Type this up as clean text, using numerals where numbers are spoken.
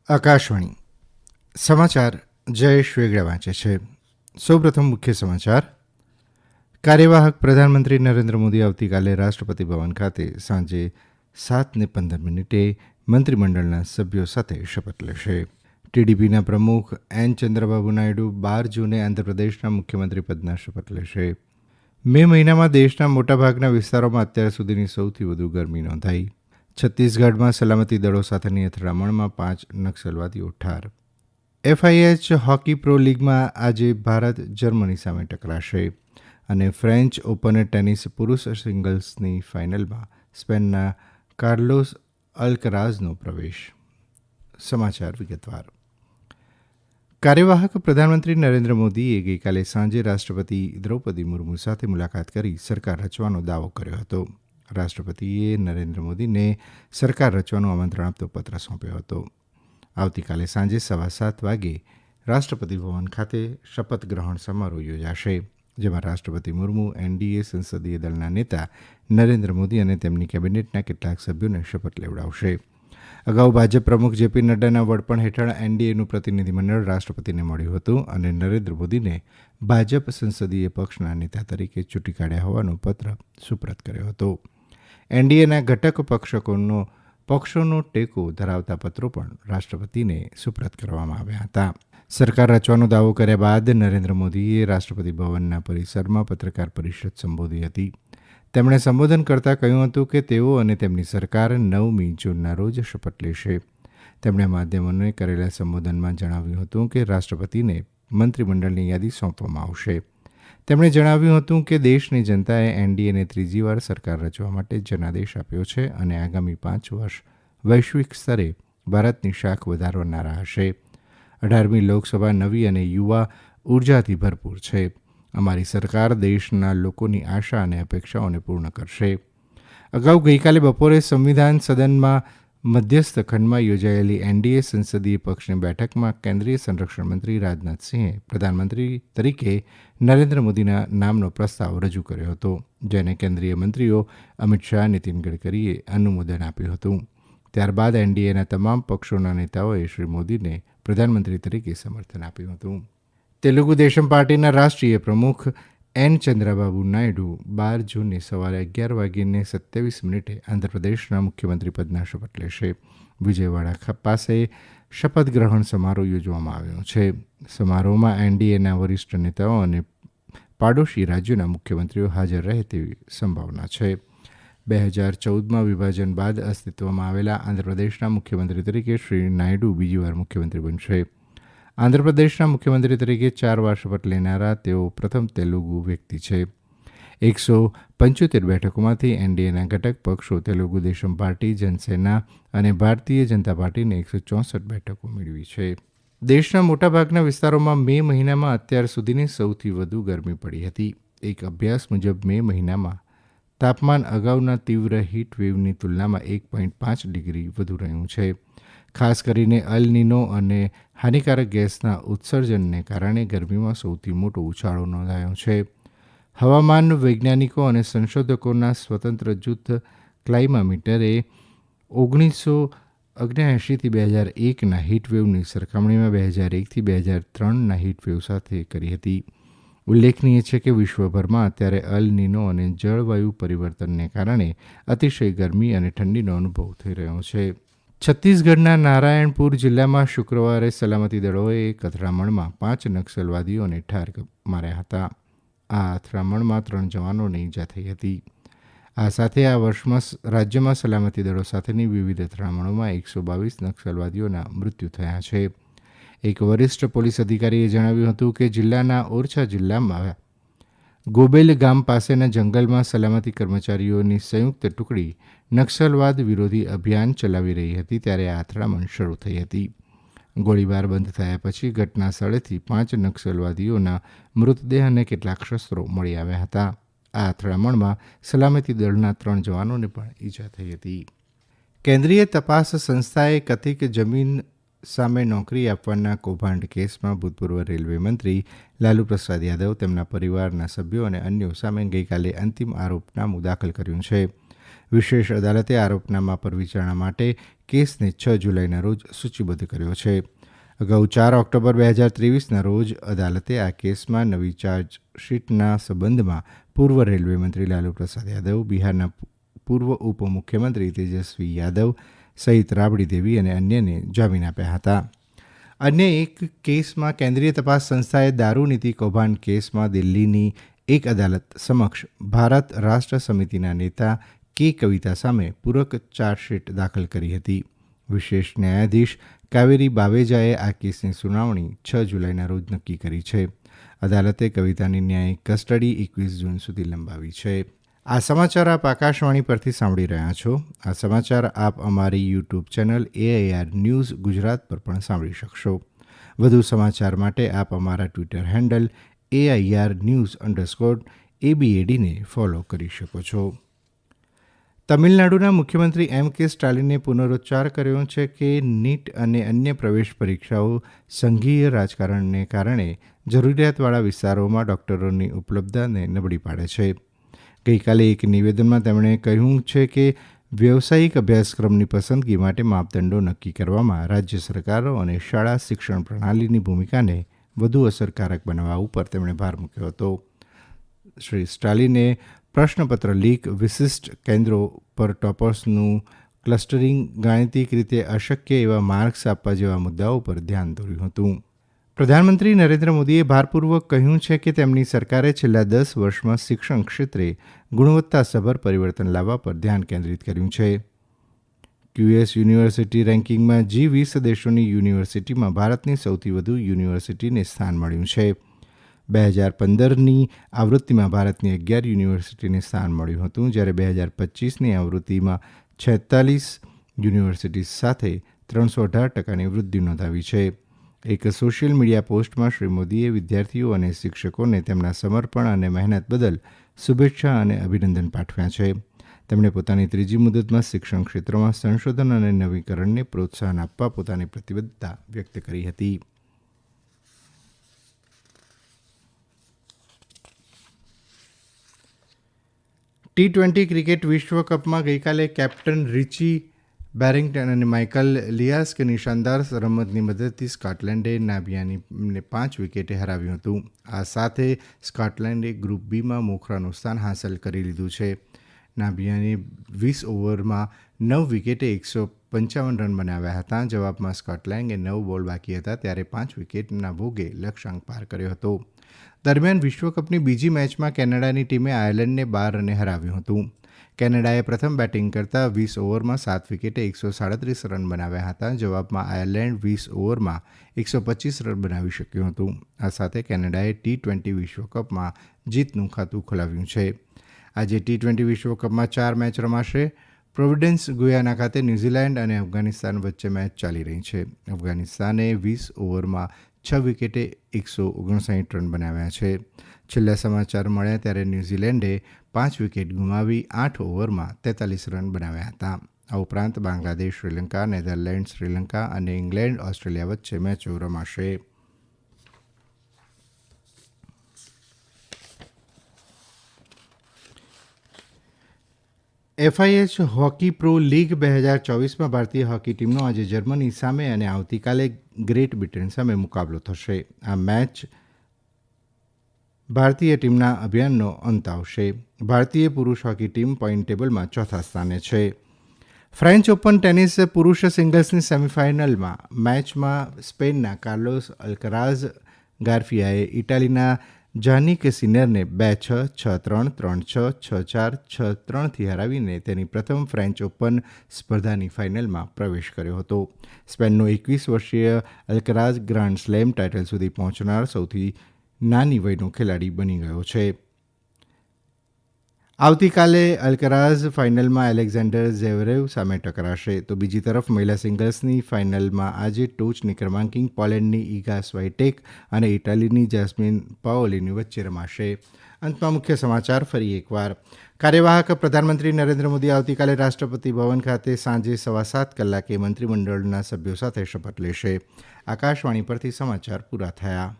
આકાશવાણી સમાચાર જયેશ વેગડા વાંચે છે. સૌપ્રથમ મુખ્ય સમાચાર. કાર્યવાહક પ્રધાનમંત્રી નરેન્દ્ર મોદી આવતીકાલે રાષ્ટ્રપતિ ભવન ખાતે સાંજે 7:15 મંત્રીમંડળના સભ્યો સાથે શપથ લેશે. ટીડીપીના પ્રમુખ એન ચંદ્રબાબુ નાયડુ 12 જૂને આંધ્રપ્રદેશના મુખ્યમંત્રી પદના શપથ લેશે. મે મહિનામાં દેશના મોટાભાગના વિસ્તારોમાં અત્યાર સુધીની સૌથી વધુ ગરમી નોંધાઈ. છત્તીસગઢમાં સલામતી દળો સાથેની અથડામણમાં 5 નક્સલવાદીઓ ઠાર. FIH હોકી પ્રો લીગમાં આજે ભારત જર્મની સામે ટકરાશે અને ફ્રેન્ચ ઓપન ટેનિસ પુરુષ સિંગલ્સની ફાઇનલમાં સ્પેનના કાર્લોસ અલ્કરાઝનો પ્રવેશ. સમાચાર વિગતવાર. કાર્યવાહક પ્રધાનમંત્રી નરેન્દ્ર મોદીએ ગઈકાલે સાંજે રાષ્ટ્રપતિ દ્રૌપદી મુર્મુ સાથે મુલાકાત કરી સરકાર રચવાનો દાવો કર્યો હતો. રાષ્ટ્રપતિએ નરેન્દ્ર મોદીને સરકાર રચવાનું આમંત્રણ આપતો પત્ર સોંપ્યો હતો. આવતીકાલે સાંજે 7:15 વાગે રાષ્ટ્રપતિ ભવન ખાતે શપથ ગ્રહણ સમારોહ યોજાશે, જેમાં રાષ્ટ્રપતિ મુર્મુ NDA સંસદીય દળના નેતા નરેન્દ્ર મોદી અને તેમની કેબિનેટના કેટલાક સભ્યોને શપથ લેવડાવશે. અગાઉ ભાજપ પ્રમુખ JP નડ્ડાના વડપણ હેઠળ NDAનું પ્રતિનિધિમંડળ રાષ્ટ્રપતિને મળ્યું હતું અને નરેન્દ્ર મોદીને ભાજપ સંસદીય પક્ષના નેતા તરીકે ચૂંટી કાઢ્યા હોવાનો પત્ર સુપ્રત કર્યો હતો. NDAના ઘટક પક્ષોનો ટેકો ધરાવતા પત્રો પણ રાષ્ટ્રપતિને સુપ્રત કરવામાં આવ્યા હતા. સરકાર રચવાનો દાવો કર્યા બાદ નરેન્દ્ર મોદીએ રાષ્ટ્રપતિ ભવનના પરિસરમાં પત્રકાર પરિષદ સંબોધી હતી. તેમણે સંબોધન કરતાં કહ્યું હતું કે તેઓ અને તેમની સરકાર 9મી જૂનના રોજ શપથ લેશે. તેમણે માધ્યમોને કરેલા સંબોધનમાં જણાવ્યું હતું કે રાષ્ટ્રપતિને મંત્રીમંડળની યાદી સોંપવામાં આવશે. તેમણે જણાવ્યું હતું કે દેશની જનતાએ NDAને ત્રીજી વાર સરકાર રચવા માટે જનાદેશ આપ્યો છે અને આગામી 5 વર્ષ વૈશ્વિક સ્તરે ભારતની શાખ વધારનારા હશે. 18મી લોકસભા નવી અને યુવા ઉર્જાથી ભરપૂર છે. અમારી સરકાર દેશના લોકોની આશા અને અપેક્ષાઓને પૂર્ણ કરશે. અગાઉ ગઈકાલે બપોરે સંવિધાન સદનમાં મધ્યસ્થ ખંડમાં યોજાયેલી NDA સંસદીય પક્ષની બેઠકમાં કેન્દ્રીય સંરક્ષણ મંત્રી રાજનાથસિંહે પ્રધાનમંત્રી તરીકે નરેન્દ્ર મોદીના નામનો પ્રસ્તાવ રજૂ કર્યો હતો, જેને કેન્દ્રીય મંત્રીઓ અમિત શાહ, નીતિન ગડકરીએ અનુમોદન આપ્યું હતું. ત્યારબાદ NDAના તમામ પક્ષોના નેતાઓએ શ્રી મોદીને પ્રધાનમંત્રી તરીકે સમર્થન આપ્યું હતું. તેલુગુ દેશમ પાર્ટીના રાષ્ટ્રીય પ્રમુખ એન ચંદ્રબાબુ નાયડુ 12 જૂને સવારે 11:27 આંધ્રપ્રદેશના મુખ્યમંત્રી પદના શપથ લેશે. વિજયવાડા પાસે શપથ ગ્રહણ સમારોહ યોજવામાં આવ્યો છે. સમારોહમાં NDAના વરિષ્ઠ નેતાઓ અને પાડોશી રાજ્યોના મુખ્યમંત્રીઓ હાજર રહે તેવી સંભાવના છે. 2014માં વિભાજન બાદ અસ્તિત્વમાં આવેલા આંધ્રપ્રદેશના મુખ્યમંત્રી તરીકે શ્રી નાયડુ બીજી વાર મુખ્યમંત્રી બનશે. આંધ્રપ્રદેશના મુખ્યમંત્રી તરીકે 4 વાર શપથ લેનારા તેઓ પ્રથમ તેલુગુ વ્યક્તિ છે. 175 બેઠકોમાંથી NDAના ઘટક પક્ષો તેલુગુ દેશમ પાર્ટી, જનસેના અને ભારતીય જનતા પાર્ટીને 164 બેઠકો મેળવી છે. દેશના મોટાભાગના વિસ્તારોમાં મે મહિનામાં અત્યાર સુધીની સૌથી વધુ ગરમી પડી હતી. એક અભ્યાસ મુજબ મે મહિનામાં તાપમાન અગાઉના તીવ્ર હીટવેવની તુલનામાં 1.5 ડિગ્રી વધુ રહ્યું છે. ખાસ કરીને અલ નીનો અને હાનિકારક ગેસના ઉત્સર્જનને કારણે ગરમીમાં સૌથી મોટો ઉછાળો નોંધાયો છે. હવામાન વૈજ્ઞાનિકો અને સંશોધકોના સ્વતંત્ર જૂથ ક્લાઇમામીટરે 1979થી 2001ના હીટવેવની સરખામણીમાં 2001થી 2003ના હીટવેવ સાથે કરી હતી. ઉલ્લેખનીય છે કે વિશ્વભરમાં અત્યારે અલ નીનો અને જળવાયુ પરિવર્તનને કારણે અતિશય ગરમી અને ઠંડીનો અનુભવ થઈ રહ્યો છે. છત્તીસગઢના નારાયણપુર જિલ્લામાં શુક્રવારે સલામતી દળોએ એક અથડામણમાં 5 નક્સલવાદીઓને ઠાર માર્યા હતા. આ અથડામણમાં 3 જવાનોને ઈજા થઈ હતી. આ સાથે આ વર્ષમાં રાજ્યમાં સલામતી દળો સાથેની વિવિધ અથડામણોમાં 122 નક્સલવાદીઓના મૃત્યુ થયા છે. એક વરિષ્ઠ પોલીસ અધિકારીએ જણાવ્યું હતું કે જિલ્લાના ઓરછા જિલ્લામાં ગોબેલ ગામ પાસેના જંગલમાં સલામતી કર્મચારીઓની સંયુક્ત ટુકડી નક્સલવાદ વિરોધી અભિયાન ચલાવી રહી હતી ત્યારે આ અથડામણ શરૂ થઈ હતી. ગોળીબાર બંધ થયા પછી ઘટના સ્થળેથી 5 નક્સલવાદીઓના મૃતદેહ અને કેટલાક શસ્ત્રો મળી આવ્યા હતા. આ અથડામણમાં સલામતી દળના 3 જવાનોને પણ ઈજા થઈ હતી. કેન્દ્રીય તપાસ સંસ્થાએ કથિત જમીન સામે નોકરી આપવાના કૌભાંડ કેસમાં ભૂતપૂર્વ રેલવે મંત્રી લાલુ પ્રસાદ યાદવ, તેમના પરિવારના સભ્યો અને અન્યો સામે ગઈકાલે અંતિમ આરોપનામું દાખલ કર્યું છે. વિશેષ અદાલતે આરોપનામા પર વિચારણા માટે કેસને 6 જુલાઈના રોજ સૂચિબદ્ધ કર્યો છે. અગાઉ 4 ઓક્ટોબર 2023ના રોજ અદાલતે આ કેસમાં નવી ચાર્જશીટના સંબંધમાં પૂર્વ રેલવે મંત્રી લાલુ પ્રસાદ યાદવ, બિહારના પૂર્વ ઉપમુખ્યમંત્રી તેજસ્વી યાદવ સહિત રાબડી દેવી અને અન્યને જામીન આપ્યા હતા. અન્ય એક કેસમાં કેન્દ્રીય તપાસ સંસ્થાએ દારૂ નીતિ કૌભાંડ કેસમાં દિલ્હીની એક અદાલત સમક્ષ ભારત રાષ્ટ્ર સમિતિના નેતા કે કવિતા સામે પૂરક ચાર્જશીટ દાખલ કરી હતી. વિશેષ ન્યાયાધીશ કાવેરી બાવેજાએ આ કેસની સુનાવણી 6 જુલાઈના રોજ નક્કી કરી છે. અદાલતે કવિતાની ન્યાયિક કસ્ટડી 21 જૂન સુધી લંબાવી છે. આ સમાચાર આપ આકાશવાણી પરથી સાંભળી રહ્યા છો. આ સમાચાર આપ અમારી YouTube channel AIR news Gujarat પર પણ સાંભળી શકશો. વધુ સમાચાર માટે આપ અમારા ટ્વિટર હેન્ડલ AIR_news_ABADને ફોલો કરી શકો છો. તમિલનાડુના મુખ્યમંત્રી M.K. સ્ટાલિને પુનરોચ્ચાર કર્યો છે કે નીટ અને અન્ય પ્રવેશ પરીક્ષાઓ સંઘીય રાજકારણને કારણે જરૂરિયાતવાળા વિસ્તારોમાં ડોક્ટરોની ઉપલબ્ધતાને નબળી પાડે છે. ગઈકાલે એક નિવેદનમાં તેમણે કહ્યું છે કે વ્યવસાયિક અભ્યાસક્રમની પસંદગી માટે માપદંડો નક્કી કરવામાં રાજ્ય સરકારો અને શાળા શિક્ષણ પ્રણાલીની ભૂમિકાને વધુ અસરકારક બનાવવા ઉપર તેમણે ભાર મૂક્યો હતો. શ્રી સ્ટાલિને પ્રશ્નપત્ર લીક, વિશિષ્ટ કેન્દ્રો પર ટોપર્સનું ક્લસ્ટરિંગ, ગાણિતિક રીતે અશક્ય એવા માર્ક્સ આપવા જેવા મુદ્દાઓ પર ધ્યાન દોર્યું હતું. પ્રધાનમંત્રી નરેન્દ્ર મોદીએ ભારપૂર્વક કહ્યું છે કે તેમની સરકારે છેલ્લા 10 વર્ષમાં શિક્ષણ ક્ષેત્રે ગુણવત્તાસભર પરિવર્તન લાવવા પર ધ્યાન કેન્દ્રિત કર્યું છે. QS યુનિવર્સિટી રેન્કિંગમાં G20 દેશોની યુનિવર્સિટીમાં ભારતની સૌથી વધુ યુનિવર્સિટીને સ્થાન મળ્યું છે. 2015ની આવૃત્તિમાં ભારતની 11 યુનિવર્સિટીને સ્થાન મળ્યું હતું, જ્યારે 2025ની આવૃત્તિમાં 46 યુનિવર્સિટી સાથે 318% વૃદ્ધિ નોંધાવી છે. એક સોશિયલ મીડિયા પોસ્ટમાં શ્રી મોદીએ વિદ્યાર્થીઓ અને શિક્ષકોને તેમના સમર્પણ અને મહેનત બદલ શુભેચ્છા અને અભિનંદન પાઠવ્યા છે. તેમણે પોતાની ત્રીજી મુદતમાં શિક્ષણ ક્ષેત્રમાં સંશોધન અને નવીકરણને પ્રોત્સાહન આપવા પોતાની પ્રતિબદ્ધતા વ્યક્ત કરી હતી. T20 ક્રિકેટ વિશ્વકપમાં ગઈકાલે કેપ્ટન રિચી બેરિંગ્ટન અને માઇકલ લિયાસ્કની શાનદાર રમતની મદદથી સ્કોટલેન્ડે નામિબિયાને 5 વિકેટે હરાવ્યું હતું. આ સાથે સ્કોટલેન્ડે ગ્રુપ બીમાં મોખરાનું સ્થાન હાંસલ કરી લીધું છે. નામિબિયાએ 20 ઓવરમાં 9 વિકેટે 155 રન બનાવ્યા હતા. જવાબમાં સ્કોટલેન્ડે 9 બોલ બાકી હતા ત્યારે 5 વિકેટના ભોગે લક્ષ્યાંક પાર કર્યો હતો. દરમિયાન વિશ્વકપની બીજી મેચમાં કેનેડાની ટીમે આયર્લેન્ડને 12 રને હરાવ્યું હતું. કેનેડાએ પ્રથમ બેટિંગ કરતાં 20 ઓવરમાં 7 વિકેટે 137 રન બનાવ્યા હતા. જવાબમાં આયર્લેન્ડ 20 ઓવરમાં 125 રન બનાવી શક્યું હતું. આ સાથે કેનેડાએ T20 વિશ્વકપમાં જીતનું ખાતું ખોલાવ્યું છે. આજે T20 વિશ્વકપમાં 4 મેચ રમાશે. પ્રોવિડન્સ ગુયાના ખાતે ન્યૂઝીલેન્ડ અને અફઘાનિસ્તાન વચ્ચે મેચ ચાલી રહી છે. અફઘાનિસ્તાને 20 ઓવરમાં 6 વિકેટે 159 રન બનાવ્યા છે. છેલ્લા સમાચાર મળ્યા ત્યારે ન્યૂઝીલેન્ડે 5 વિકેટ ગુમાવી 8 ઓવરમાં 43 રન બનાવ્યા હતા. આ ઉપરાંત બાંગ્લાદેશ શ્રીલંકા, નેધરલેન્ડ શ્રીલંકા અને ઇંગ્લેન્ડ ઓસ્ટ્રેલિયા વચ્ચે મેચો રમાશે. FIH હોકી પ્રો લીગ 2024માં ભારતીય હોકી ટીમનો આજે જર્મની સામે અને આવતીકાલે ગ્રેટ બ્રિટન સામે મુકાબલો થશે. આ મેચ ભારતીય ટીમના અભિયાનનો અંત આવશે. ભારતીય પુરુષ હોકી ટીમ પોઈન્ટ ટેબલમાં ચોથા સ્થાને છે. ફ્રેન્ચ ઓપન ટેનિસ પુરુષ સિંગલ્સની સેમીફાઇનલમાં મેચમાં સ્પેનના કાર્લોસ અલ્કરાઝ ગાર્ફિયાએ ઇટાલીના જાનિક સિનરને 2-6, 6-3, 3-6, 6-4, 6-3થી હરાવીને તેની પ્રથમ ફ્રેન્ચ ઓપન સ્પર્ધાની ફાઇનલમાં પ્રવેશ કર્યો હતો. સ્પેનનો 21 વર્ષીય અલ્કરાઝ ગ્રાન્ડ સ્લેમ ટાઇટલ સુધી પહોંચનાર સૌથી નાની વયનો ખેલાડી બની ગયો છે. આવતીકાલે અલ્કરાઝ ફાઇનલમાં એલેક્ઝાન્ડર ઝેવરેવ સામે ટકરાશે. તો બીજી તરફ મહિલા સિંગલ્સની ફાઇનલમાં આજે ટોચની ક્રમાંકિંગ પોલેન્ડની ઇગા સ્વાઇટેક અને ઇટાલીની જાસ્મિન પાઓલીની વચ્ચે રમાશે. અંતમાં મુખ્ય સમાચાર ફરી એકવાર. કાર્યવાહક પ્રધાનમંત્રી નરેન્દ્ર મોદી આવતીકાલે રાષ્ટ્રપતિ ભવન ખાતે સાંજે 7:15 કલાકે મંત્રીમંડળના સભ્યો સાથે શપથ લેશે. આકાશવાણી પરથી સમાચાર પૂરા થયા.